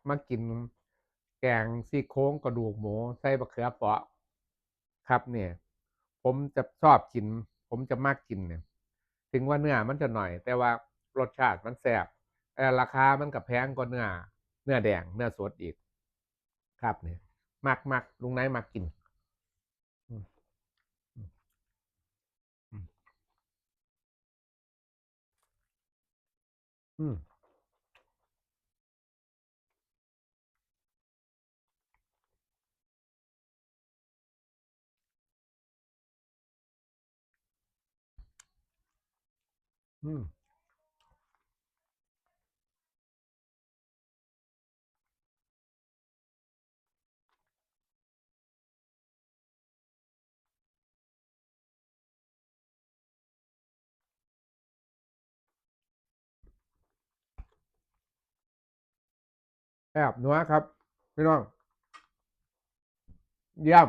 มากินแกงซี่โครงกระดูกหมูใส่บะเขือเปราะครับเนี่ยผมจะชอบกินผมจะมากกินเนี่ยถึงว่าเนื้อมันจะหน่อยแต่ว่ารสชาติมันแซ่บแต่ราคามันกับแพงกว่าเนื้อแดงเนื้อสดอีกครับเนี่ยมักลุงไนท์มักกินอืมอืมอืมอืมอืมแซ่บนัวครับพี่น้องเยี่ยม